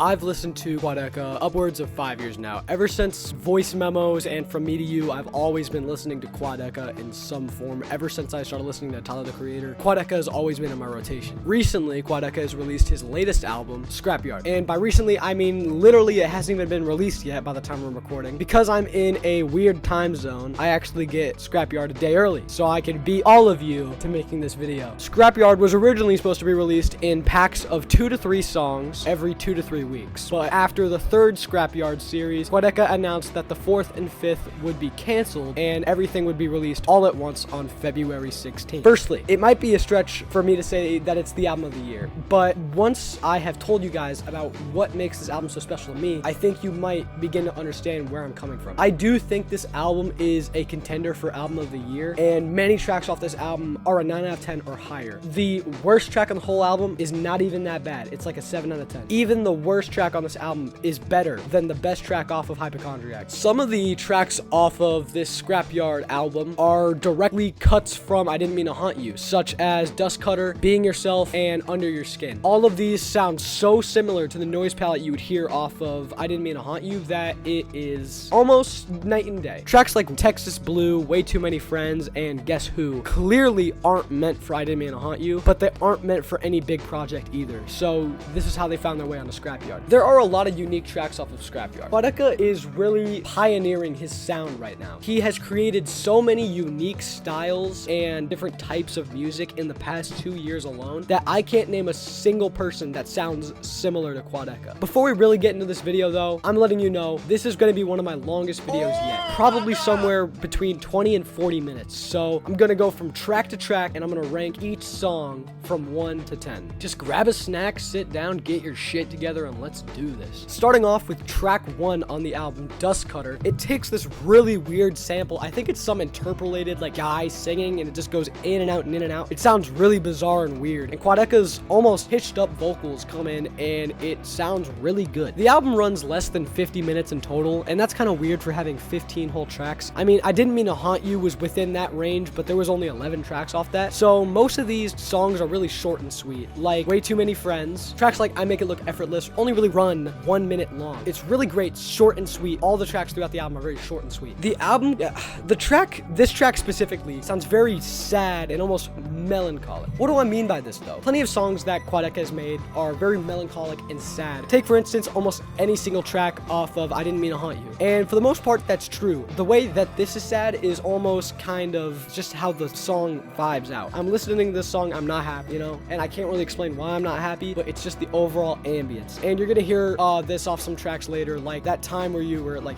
I've listened to Quadeca upwards of 5 years now. Ever since voice memos and From Me to You, I've always been listening to Quadeca in some form. Ever since I started listening to Tyler, the Creator, Quadeca has always been in my rotation. Recently, Quadeca has released his latest album, SCRAPYARD. And by recently, I mean literally it hasn't even been released yet by the time I'm recording. Because I'm in a weird time zone, I actually get SCRAPYARD a day early, so I can beat all of you to making this video. SCRAPYARD was originally supposed to be released in packs of 2 to 3 songs every 2 to 3 weeks. But after the third SCRAPYARD series, Quadeca announced that the 4th and 5th would be canceled and everything would be released all at once on February 16th. Firstly, it might be a stretch for me to say that it's the album of the year, but once I have told you guys about what makes this album so special to me, I think you might begin to understand where I'm coming from. I do think this album is a contender for album of the year, and many tracks off this album are a 9 out of 10 or higher. The worst track on the whole album is not even that bad. It's like a 7 out of 10. Even the worst track on this album is better than the best track off of Hypochondriac. Some of the tracks off of this SCRAPYARD album are directly cuts from I Didn't Mean to Haunt You, such as Dust Cutter, Being Yourself, and Under Your Skin. All of these sound so similar to the noise palette you would hear off of I Didn't Mean to Haunt You that it is almost night and day. Tracks like Texas Blue, Way Too Many Friends, and Guess Who clearly aren't meant for I Didn't Mean to Haunt You, but they aren't meant for any big project either. So this is how they found their way onto SCRAPYARD. There are a lot of unique tracks off of SCRAPYARD. Quadeca is really pioneering his sound right now. He has created so many unique styles and different types of music in the past 2 years alone that I can't name a single person that sounds similar to Quadeca. Before we really get into this video though, I'm letting you know this is going to be one of my longest videos yet. Probably somewhere between 20 and 40 minutes. So I'm going to go from track to track and I'm going to rank each song from 1 to 10. Just grab a snack, sit down, get your shit together, and let's do this. Starting off with track 1 on the album, Dust Cutter. It takes this really weird sample. I think it's some interpolated like guy singing and it just goes in and out and in and out. It sounds really bizarre and weird. And Quadeca's almost hitched up vocals come in and it sounds really good. The album runs less than 50 minutes in total, and that's kind of weird for having 15 whole tracks. I mean, I Didn't Mean to Haunt You was within that range, but there was only 11 tracks off that. So most of these songs are really short and sweet, like Way Too Many Friends. Tracks like I Make It Look Effortless only really run 1 minute long. It's really great, short and sweet. All the tracks throughout the album are very short and sweet. The album, this track specifically sounds very sad and almost melancholic. What do I mean by this though? Plenty of songs that Quadeca has made are very melancholic and sad. Take for instance almost any single track off of I Didn't Mean to Haunt You. And for the most part that's true. The way that this is sad is almost kind of just how the song vibes out. I'm listening to this song, I'm not happy, you know, and I can't really explain why I'm not happy, but it's just the overall ambience. And you're gonna hear this off some tracks later, like That Time Where You Were, like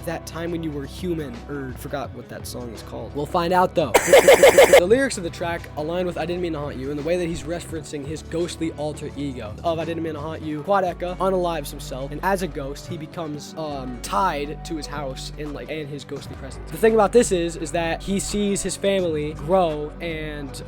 That Time When You Were Human, or forgot what that song is called. We'll find out though. The lyrics of the track align with I Didn't Mean to Haunt You in the way that he's referencing his ghostly alter ego of I Didn't Mean to Haunt You. Quadeca unalives himself, and as a ghost, he becomes tied to his house and his ghostly presence. The thing about this is that he sees his family grow and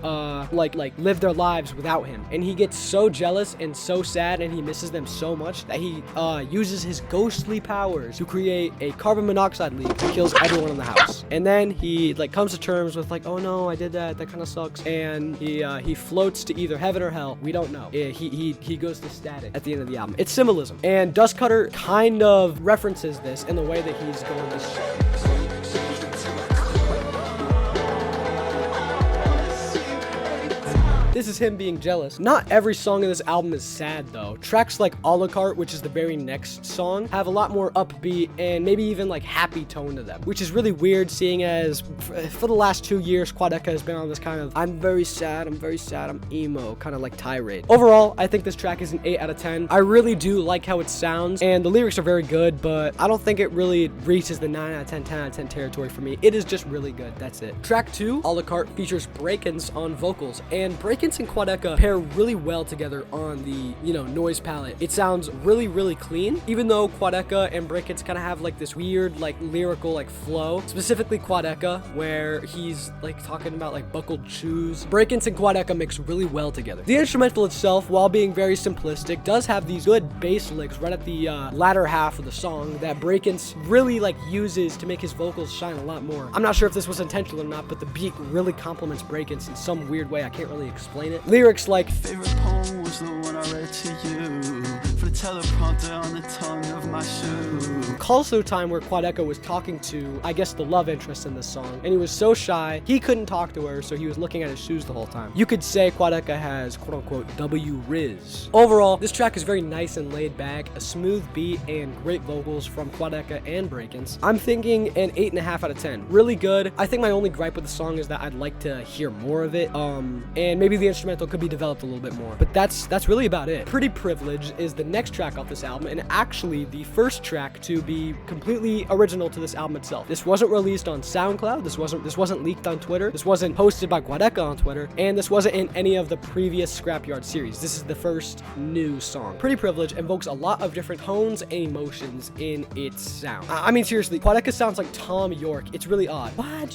live their lives without him, and he gets so jealous and so sad, and he misses them so much that he uses his ghostly powers to create a carbon monoxide leak that kills everyone in the house. And then he comes to terms with oh no, I did that kind of sucks, and he floats to either heaven or hell. We don't know. He goes to static at the end of the album. It's symbolism, and Dust Cutter kind of references this in the way that he's going to show. This is him being jealous. Not every song in this album is sad though. Tracks like A La Carte, which is the very next song, have a lot more upbeat and maybe even happy tone to them, which is really weird seeing as for the last 2 years Quadeca has been on this kind of I'm very sad, I'm emo kind of tirade. Overall, I think this track is an 8 out of 10. I really do like how it sounds and the lyrics are very good, but I don't think it really reaches the 9 out of 10, 10 out of 10 territory for me. It is just really good. That's it. Track 2, A La Carte, features Breakins on vocals, and Breakins and Quadeca pair really well together on the, noise palette. It sounds really, really clean, even though Quadeca and Breakins kind of have this weird, lyrical, flow. Specifically Quadeca, where he's talking about buckled shoes. Breakins and Quadeca mix really well together. The instrumental itself, while being very simplistic, does have these good bass licks right at the latter half of the song that Breakins really uses to make his vocals shine a lot more. I'm not sure if this was intentional or not, but the beat really complements Breakins in some weird way. I can't really explain it. Lyrics like favorite poem was the one I read to you, for the teleprompter on the tongue of my shoe. Also time where Quadeca was talking to, I guess, the love interest in this song, and he was so shy, he couldn't talk to her, so he was looking at his shoes the whole time. You could say Quadeca has, quote-unquote, W-Riz. Overall, this track is very nice and laid back, a smooth beat, and great vocals from Quadeca and Breakins. I'm thinking an 8.5 out of 10. Really good. I think my only gripe with the song is that I'd like to hear more of it, and maybe the instrumental could be developed a little bit more, but that's really about it. Pretty Privilege is the next track off this album, and actually the first track to be completely original to this album itself. This wasn't released on SoundCloud, this wasn't leaked on Twitter, this wasn't posted by Quadeca on Twitter, and this wasn't in any of the previous Scrapyard series. This is the first new song. Pretty Privilege invokes a lot of different tones and emotions in its sound. I mean, seriously, Quadeca sounds like Tom York. It's really odd. Why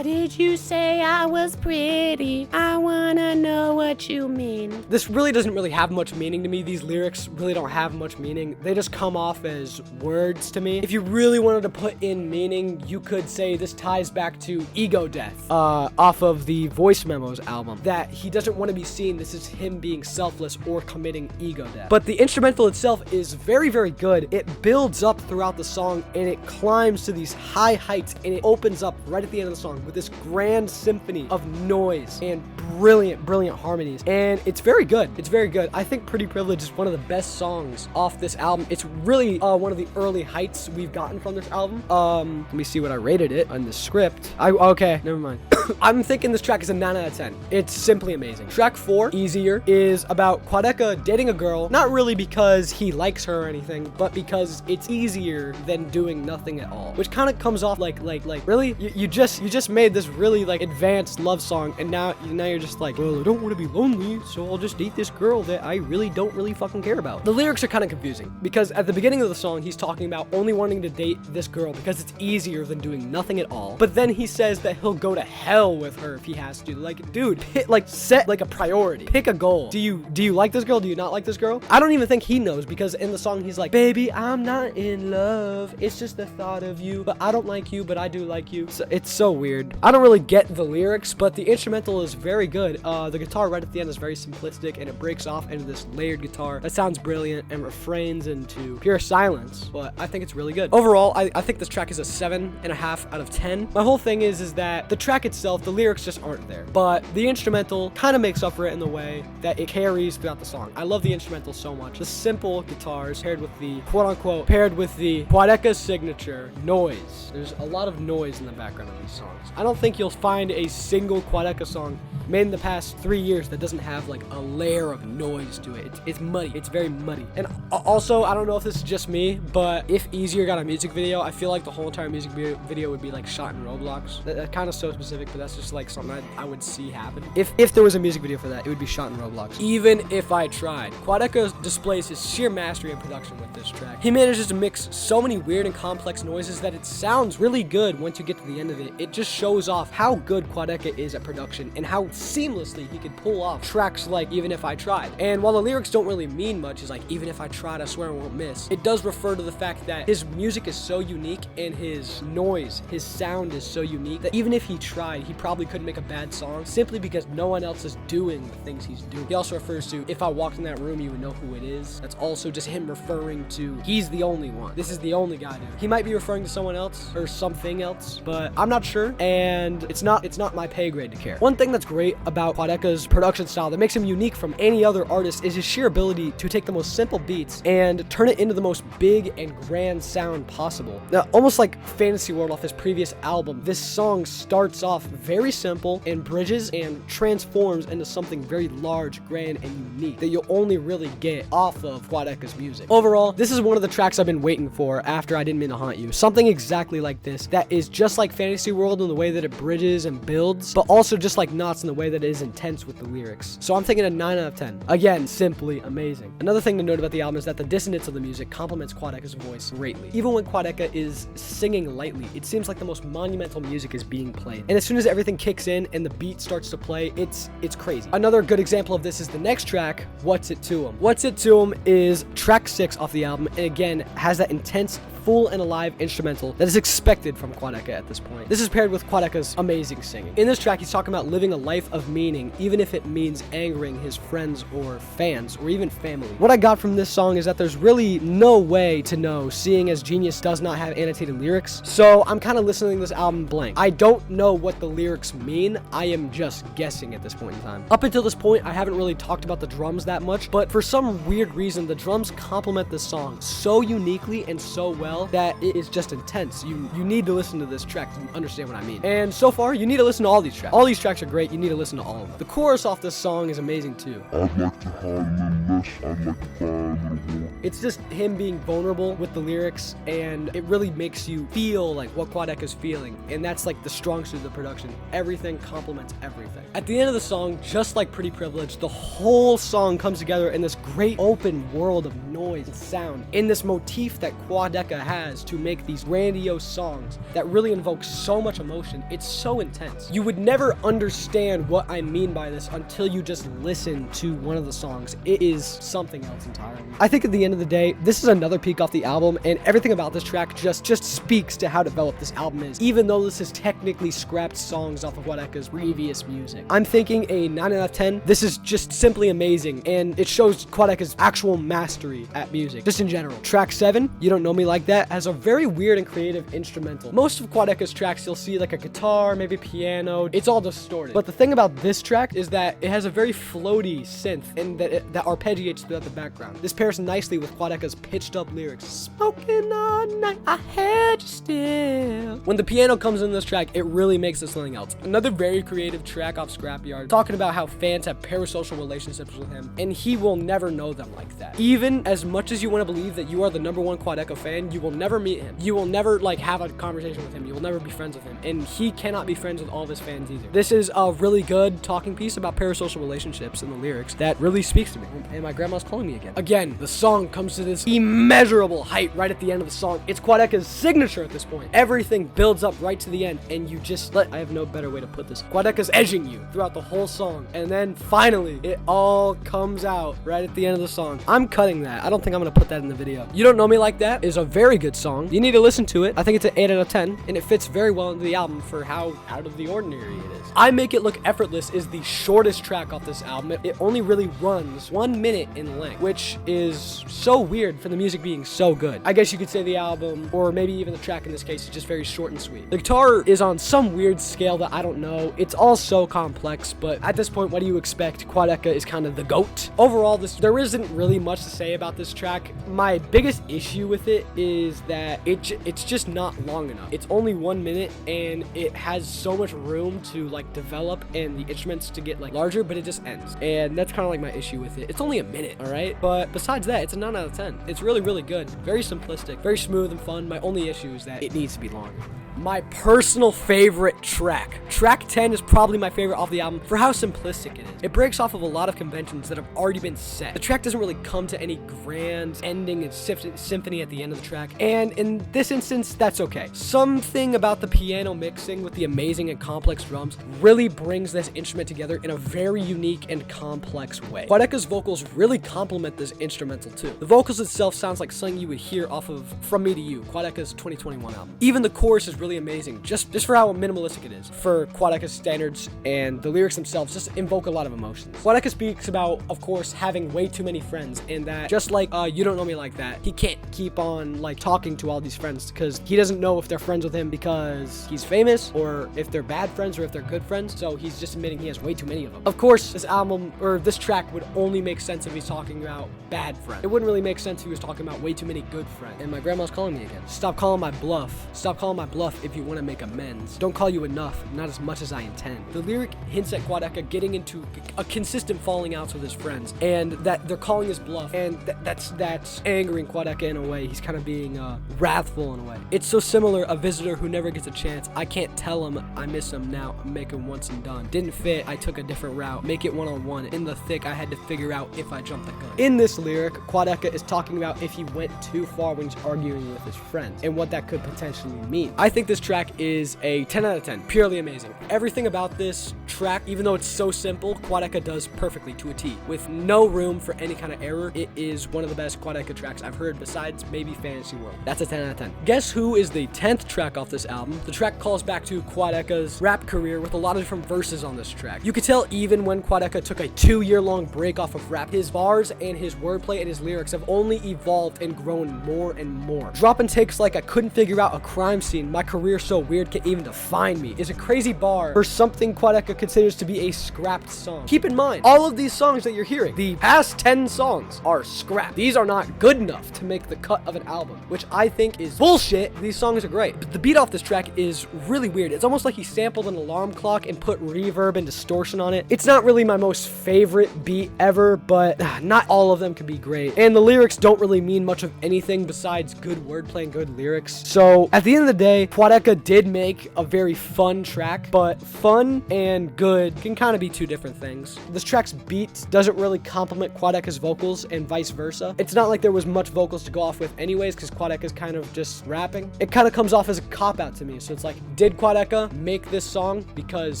did you say I was pretty? I wanna know what you mean. This really doesn't really have much meaning to me. These lyrics really don't have much meaning. They just come off as words to me. If you really wanted to put in meaning, you could say this ties back to Ego Death, off of the Voice Memos album, that he doesn't want to be seen. This is him being selfless or committing ego death. But the instrumental itself is very, very good. It builds up throughout the song, and it climbs to these high heights, and it opens up right at the end of the song with this grand symphony of noise and brilliant harmonies, and it's very good. It's very good. I think Pretty Privilege is one of the best songs off this album. It's really one of the early heights we've gotten from this album. Let me see what I rated it on the script. Okay, never mind. I'm thinking this track is a 9 out of 10. It's simply amazing. Track 4, Easier, is about Quadeca dating a girl, not really because he likes her or anything, but because it's easier than doing nothing at all, which kind of comes off like really, you just made this really like advanced love song, and now you're just like, well, I don't want to be lonely, so I'll just date this girl that I really don't really fucking care about. The lyrics are kind of confusing, because at the beginning of the song, he's talking about only wanting to date this girl because it's easier than doing nothing at all, but then he says that he'll go to hell with her if he has to. Like, dude, set like a priority. Pick a goal. Do you like this girl? Do you not like this girl? I don't even think he knows, because in the song he's like, baby, I'm not in love, it's just the thought of you, but I don't like you, but I do like you. So, it's so weird. I don't really get the lyrics, but the instrumental is very good. The guitar right at the end is very simplistic, and it breaks off into this layered guitar that sounds brilliant and refrains into pure silence, but I think it's really good. Overall, I think this track is a 7.5 out of 10. My whole thing is that the track itself, the lyrics just aren't there, but the instrumental kind of makes up for it in the way that it carries throughout the song. I love the instrumental so much. The simple guitars paired with the Quadeca signature noise. There's a lot of noise in the background of these songs. I don't think you'll find a single Quadeca song made in the past 3 years that doesn't have like a layer of noise to it. It's muddy. It's very muddy. And also, I don't know if this is just me, but if Easier got a music video, I feel like the whole entire music video would be like shot in Roblox. That's kind of so specific, but that's just like something I would see happen. If there was a music video for that, it would be shot in Roblox. Even if I tried. Quadeca displays his sheer mastery in production with this track. He manages to mix so many weird and complex noises that it sounds really good once you get to the end of it. It just shows off how good Quadeca is at production and how seamlessly he could pull off tracks like Even If I Tried. And while the lyrics don't really mean much, it's like, even if I tried, I swear I won't miss, it does refer to the fact that his music is so unique and his noise, his sound is so unique that even if he tried, he probably couldn't make a bad song simply because no one else is doing the things he's doing. He also refers to, if I walked in that room, you would know who it is. That's also just him referring to, he's the only one. This is the only guy doing it. He might be referring to someone else or something else, but I'm not sure, and it's not my pay grade to care. One thing that's great about Quadeca's production style that makes him unique from any other artist is his sheer ability to take the most simple beats and turn it into the most big and grand sound possible. Now, almost like Fantasy World off his previous album, this song starts off very simple and bridges and transforms into something very large, grand, and unique that you'll only really get off of Quadeca's music. Overall, this is one of the tracks I've been waiting for after I Didn't Mean to Haunt You. Something exactly like this that is just like Fantasy World in the way that it bridges and builds, but also just like Knots in the way that it is intense with the lyrics. So I'm thinking a 9 out of 10. Again, simply amazing. Another thing to note about the album is that the dissonance of the music complements Quadeca's voice greatly. Even when Quadeca is singing lightly, it seems like the most monumental music is being played. And as soon as everything kicks in and the beat starts to play, it's crazy. Another good example of this is the next track, What's It To 'Em. What's It To 'Em is track 6 off the album, and again, has that intense full and alive instrumental that is expected from Quadeca at this point. This is paired with Quadeca's amazing singing. In this track, he's talking about living a life of meaning, even if it means angering his friends or fans or even family. What I got from this song is that there's really no way to know, seeing as Genius does not have annotated lyrics, so I'm kind of listening to this album blank. I don't know what the lyrics mean, I am just guessing at this point in time. Up until this point, I haven't really talked about the drums that much, but for some weird reason, the drums complement this song so uniquely and so well that it is just intense. You need to listen to this track to understand what I mean. And so far, you need to listen to all these tracks. All these tracks are great, you need to listen to all of them. The chorus off this song is amazing too. I'd like to hide a little less, I'd like to cry a little more. It's just him being vulnerable with the lyrics, and it really makes you feel like what Quadeca's feeling, and that's like the strong suit of the production. Everything complements everything. At the end of the song, just like Pretty Privileged, the whole song comes together in this great open world of noise and sound, in this motif that Quadeca has to make these grandiose songs that really invoke so much emotion. It's so intense. You would never understand what I mean by this until you just listen to one of the songs. It is something else entirely. I think at the end of the day, this is another peak off the album, and everything about this track just speaks to how developed this album is, even though this is technically scrapped songs off of Quadeca's previous music. I'm thinking a 9 out of 10. This is just simply amazing, and it shows Quadeca's actual mastery at music, just in general. Track 7, You Don't Know Me Like That, has a very weird and creative instrumental. Most of Quadeca's tracks, you'll see like a guitar, maybe piano. It's all distorted. But the thing about this track is that it has a very floaty synth, and that arpeggiates throughout the background. This pairs nicely with Quadeca's pitched up lyrics. Smoking all night, I had you still. When the piano comes in this track, it really makes it something else. Another very creative track off SCRAPYARD, talking about how fans have parasocial relationships with him, and he will never know them like that. Even as much as you want to believe that you are the #1 Quadeca fan, you will never meet him. You will never like have a conversation with him. You will never be friends with him, and he cannot be friends with all of his fans either. This is a really good talking piece about parasocial relationships in the lyrics that really speaks to me. And my grandma's calling me again. Again, the song comes to this immeasurable height right at the end of the song. It's Quadeca's signature at this point. Everything builds up right to the end, and you just I have no better way to put this. Quadeca's edging you throughout the whole song, and then finally, it all comes out right at the end of the song. I'm cutting that. I don't think I'm gonna put that in the video. You Don't Know Me Like That is a very good song. You need to listen to it. I think it's an 8 out of 10, and it fits very well into the album for how out of the ordinary it is. I Make It Look Effortless is the shortest track off this album. It only really runs 1 minute in length, which is so weird for the music being so good. I guess you could say the album, or maybe even the track in this case, is just very short and sweet. The guitar is on some weird scale that I don't know. It's all so complex, but at this point, what do you expect? Quadeca is kind of the GOAT. Overall, there isn't really much to say about this track. My biggest issue with it is that it's just not long enough. It's only 1 minute, and it has so much room to like develop and the instruments to get like larger, but it just ends. And that's kind of like my issue with it. It's only a minute, all right? But besides that, it's a 9 out of 10. It's really, really good. Very simplistic, very smooth and fun. My only issue is that it needs to be longer. My personal favorite track. Track 10 is probably my favorite off the album for how simplistic it is. It breaks off of a lot of conventions that have already been set. The track doesn't really come to any grand ending and symphony at the end of the track, and in this instance, that's okay. Something about the piano mixing with the amazing and complex drums really brings this instrument together in a very unique and complex way. Quadeca's vocals really complement this instrumental too. The vocals itself sounds like something you would hear off of From Me to You, Quadeca's 2021 album. Even the chorus is really amazing, just for how minimalistic it is for Quadeca's standards, and the lyrics themselves just invoke a lot of emotions. Quadeca speaks about, of course, having way too many friends, and that just like You Don't Know Me Like That, he can't keep on like talking to all these friends because he doesn't know if they're friends with him because he's famous, or if they're bad friends, or if they're good friends. So he's just admitting he has way too many of them. Of course, this album or this track would only make sense if he's talking about bad friends. It wouldn't really make sense if he was talking about way too many good friends. And my grandma's calling me again. Stop calling my bluff. Stop calling my bluff if you want to make amends. Don't call you enough, not as much as I intend. The lyric hints at Quadeca getting into a consistent falling outs with his friends, and that they're calling his bluff, and that's angering Quadeca in a way. He's kind of being wrathful in a way. It's so similar, a visitor who never gets a chance. I can't tell him I miss him now, make him once and done. Didn't fit, I took a different route. Make it one-on-one. In the thick, I had to figure out if I jumped the gun. In this lyric, Quadeca is talking about if he went too far when he's arguing with his friends, and what that could potentially mean. I think think this track is a 10 out of 10. Purely amazing. Everything about this track, even though it's so simple, Quadeca does perfectly to a T. With no room for any kind of error, it is one of the best Quadeca tracks I've heard besides maybe Fantasy World. That's a 10 out of 10. Guess who is the 10th track off this album? The track calls back to Quadeca's rap career with a lot of different verses on this track. You could tell even when Quadeca took a 2-year-long break off of rap, his bars and his wordplay and his lyrics have only evolved and grown more and more. Dropping takes like I couldn't figure out a crime scene, my career so weird can't even define me is a crazy bar for something Quadeca considers to be a scrapped song. Keep in mind, all of these songs that you're hearing, the past 10 songs are scrapped. These are not good enough to make the cut of an album, which I think is bullshit. These songs are great, but the beat off this track is really weird. It's almost like he sampled an alarm clock and put reverb and distortion on it. It's not really my most favorite beat ever, but not all of them can be great. And the lyrics don't really mean much of anything besides good wordplay and good lyrics. So at the end of the day, Quadeca did make a very fun track, but fun and good can kind of be two different things. This track's beat doesn't really complement Quadeca's vocals and vice versa. It's not like there was much vocals to go off with anyways, because Quadeca's kind of just rapping. It kind of comes off as a cop-out to me. So it's like, did Quadeca make this song because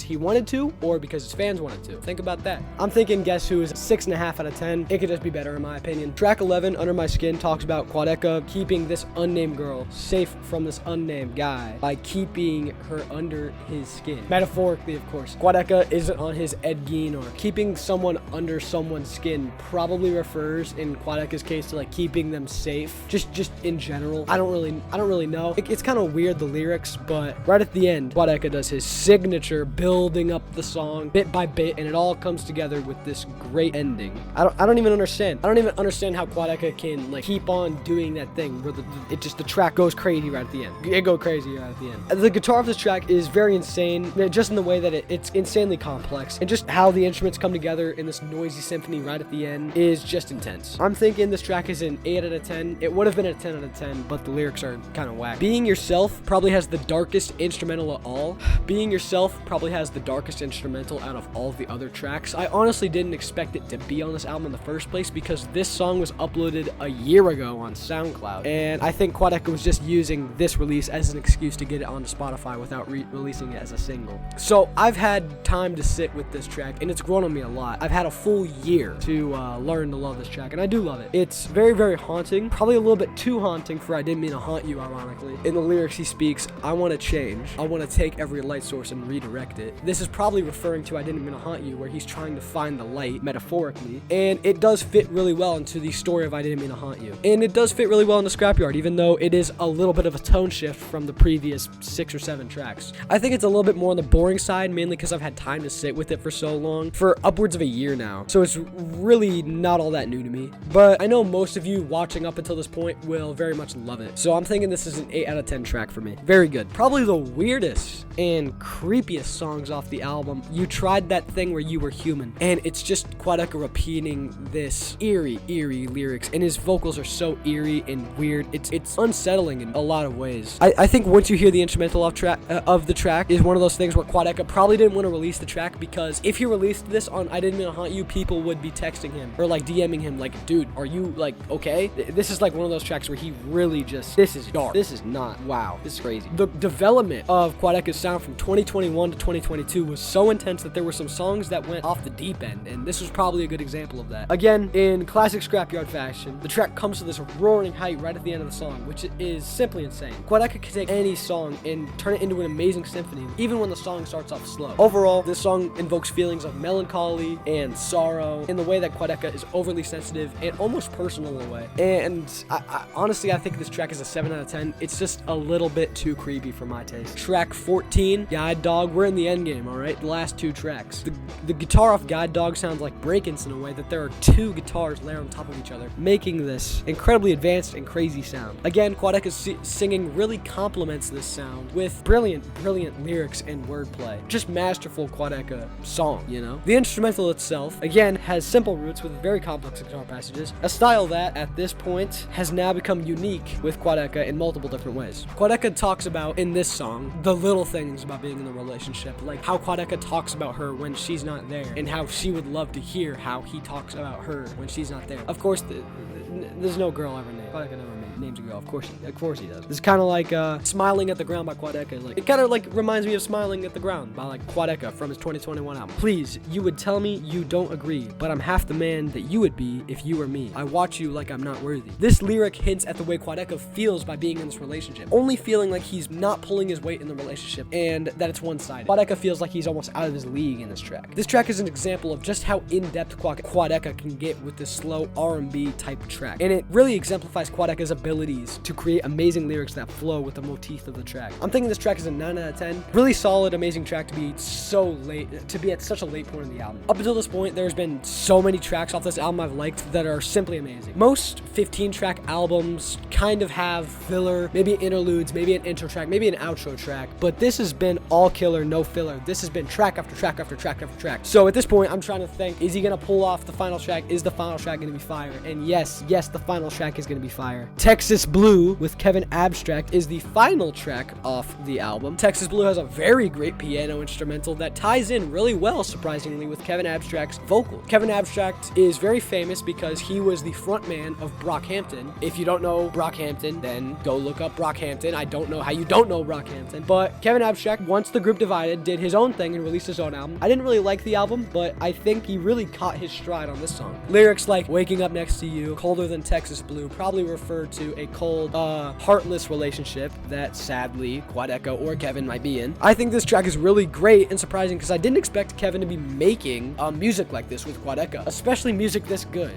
he wanted to or because his fans wanted to? Think about that. I'm thinking Guess Who is 6.5 out of 10. It could just be better in my opinion. Track 11, Under My Skin, talks about Quadeca keeping this unnamed girl safe from this unnamed guy by keeping her under his skin. Metaphorically, of course. Quadeca isn't on his Ed Gein, or keeping someone under someone's skin probably refers in Quadeca's case to like keeping them safe. Just in general. I don't really know. It's kind of weird, the lyrics, but right at the end, Quadeca does his signature building up the song bit by bit, and it all comes together with this great ending. I don't even understand. I don't even understand how Quadeca can like keep on doing that thing where the track goes crazy right at the end. It goes crazy right at the end. The guitar of this track is very insane, just in the way that it's insanely complex, and just how the instruments come together in this noisy symphony right at the end is just intense. I'm thinking this track is an 8 out of 10. It would have been a 10 out of 10, but the lyrics are kind of whack. Being Yourself probably has the darkest instrumental of all. Being Yourself probably has the darkest instrumental out of all of the other tracks. I honestly didn't expect it to be on this album in the first place because this song was uploaded a year ago on SoundCloud, and I think Quadeca was just using this release as an excuse to get it onto Spotify without releasing it as a single. So I've had time to sit with this track, and it's grown on me a lot. I've had a full year to learn to love this track, and I do love it. It's very, very haunting, probably a little bit too haunting for I Didn't Mean to Haunt You, ironically. In the lyrics, he speaks, I want to change. I want to take every light source and redirect it. This is probably referring to I Didn't Mean to Haunt You, where he's trying to find the light, metaphorically, and it does fit really well into the story of I Didn't Mean to Haunt You. And it does fit really well into Scrapyard, even though it is a little bit of a tone shift from the previous 6 or 7 tracks. I think it's a little bit more on the boring side, mainly because I've had time to sit with it for so long, for upwards of a year now. So it's really not all that new to me. But I know most of you watching up until this point will very much love it. So I'm thinking this is an 8 out of 10 track for me. Very good. Probably the weirdest and creepiest songs off the album. You Tried That Thing Where You Were Human. And it's just Quadeca repeating this eerie lyrics. And his vocals are so eerie and weird. It's unsettling in a lot of ways. I think once you hear the instrumental of the track is one of those things where Quadeca probably didn't want to release the track, because if he released this on I Didn't Mean to Haunt You, people would be texting him or like DMing him like, dude, are you like okay? This is like one of those tracks where he really just, this is dark. This is not, wow, this is crazy. The development of Quadeca's sound from 2021 to 2022 was so intense that there were some songs that went off the deep end, and this was probably a good example of that. Again, in classic Scrapyard fashion, the track comes to this roaring height right at the end of the song, which is simply insane. Quadeca can take any song and turn it into an amazing symphony, even when the song starts off slow. Overall, this song invokes feelings of melancholy and sorrow in the way that Quadeca is overly sensitive and almost personal in a way. And honestly, I think this track is a 7 out of 10. It's just a little bit too creepy for my taste. Track 14, Guide Dog. We're in the end game, alright? The last 2 tracks. The guitar off Guide Dog sounds like break-ins in a way that there are 2 guitars layered on top of each other, making this incredibly advanced and crazy sound. Again, Quadeca's singing really complements this sound with brilliant lyrics and wordplay. Just masterful Quadeca song, you know? The instrumental itself, again, has simple roots with very complex guitar passages, a style that, at this point, has now become unique with Quadeca in multiple different ways. Quadeca talks about, in this song, the little things about being in a relationship, like how Quadeca talks about her when she's not there, and how she would love to hear how he talks about her when she's not there. Of course, there's no girl ever named Quadeca never named. names a girl. Of course he does. This is kind of like Smiling at the Ground by Quadeca. Like, it kind of like reminds me of Smiling at the Ground by like Quadeca from his 2021 album. Please, you would tell me you don't agree, but I'm half the man that you would be if you were me. I watch you like I'm not worthy. This lyric hints at the way Quadeca feels by being in this relationship, only feeling like he's not pulling his weight in the relationship and that it's one-sided. Quadeca feels like he's almost out of his league in this track. This track is an example of just how in-depth Quadeca can get with this slow R&B type track, and it really exemplifies Quadeca's abilities to create amazing lyrics that flow with the motif of the track. I'm thinking this track is a 9 out of 10. Really solid, amazing track to be so late, to be at such a late point in the album. Up until this point, there's been so many tracks off this album I've liked that are simply amazing. Most 15-track albums kind of have filler, maybe interludes, maybe an intro track, maybe an outro track, but this has been all killer, no filler. This has been track after track after track after track. So at this point, I'm trying to think, is he gonna pull off the final track? Is the final track gonna be fire? And yes, the final track is gonna be fire. Texas Blue with Kevin Abstract is the final track off the album. Texas Blue has a very great piano instrumental that ties in really well, surprisingly, with Kevin Abstract's vocal. Kevin Abstract is very famous because he was the frontman of Brockhampton. If you don't know Brockhampton, then go look up Brockhampton. I don't know how you don't know Brockhampton, but Kevin Abstract, once the group divided, did his own thing and released his own album. I didn't really like the album, but I think he really caught his stride on this song. Lyrics like "Waking up next to you," "Colder than Texas Blue" probably refer to a cold, heartless relationship that sadly Quadeca or Kevin might be in. I think this track is really great and surprising because I didn't expect Kevin to be making music like this with Quadeca, especially music this good.